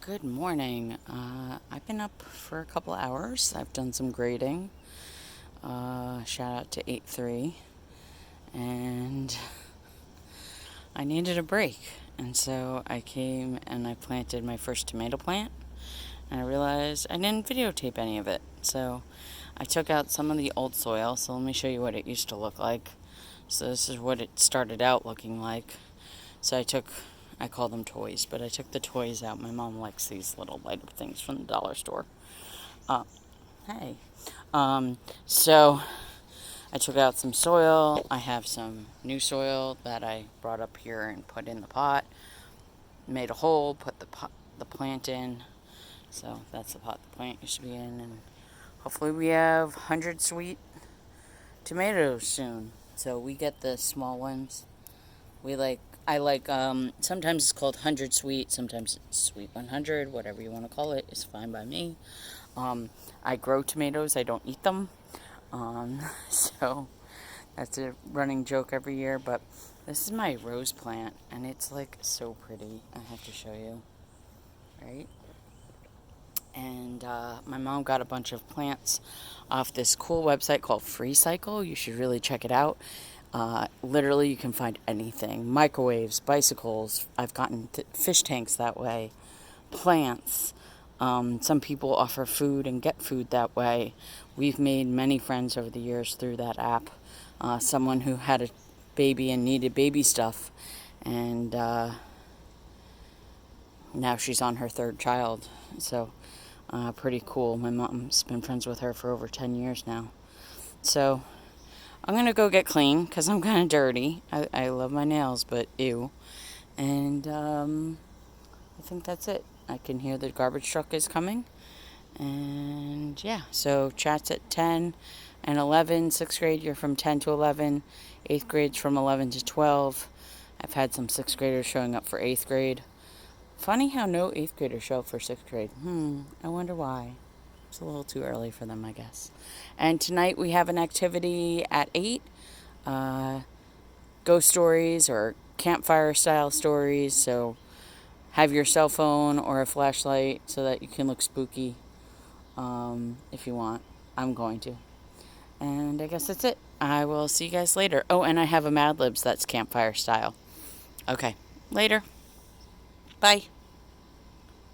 Good morning. I've been up for a couple hours. I've done some grading. Shout out to 8-3. And I needed a break. And so I came and I planted my first tomato plant. And I realized I didn't videotape any of it. So I took out some of the old soil. So let me show you what it used to look like. So this is what it started out looking like. So I call them toys, but I took the toys out. My mom likes these little lighter things from the dollar store. Uh, hey. So I took out some soil. I have some new soil that I brought up here and put in the pot. Made a hole, put the plant in. So that's the pot the plant used to be in, and hopefully we have 100 sweet tomatoes soon. So we get the small ones. Sometimes it's called 100 sweet, sometimes it's sweet 100, whatever you want to call it is fine by me. I grow tomatoes, I don't eat them. So that's a running joke every year, but this is my rose plant, and it's like so pretty. I have to show you, right? And my mom got a bunch of plants off this cool website called Free Cycle. You should really check it out. Literally, you can find anything. Microwaves, bicycles. I've gotten fish tanks that way. Plants. Some people offer food and get food that way. We've made many friends over the years through that app. Someone who had a baby and needed baby stuff. And now she's on her third child. So, pretty cool. My mom's been friends with her for over 10 years now. So, I'm going to go get clean because I'm kind of dirty. I love my nails, but ew. And I think that's it. I can hear the garbage truck is coming. And yeah, so chat's at 10 and 11. 6th grade, you're from 10 to 11. 8th grade's from 11 to 12. I've had some 6th graders showing up for 8th grade. Funny how no 8th graders show up for 6th grade. I wonder why. It's a little too early for them, I guess. And tonight we have an activity at 8. Ghost stories or campfire style stories. So have your cell phone or a flashlight so that you can look spooky if you want. I'm going to. And I guess that's it. I will see you guys later. Oh, and I have a Mad Libs that's campfire style. Okay. Later. Bye.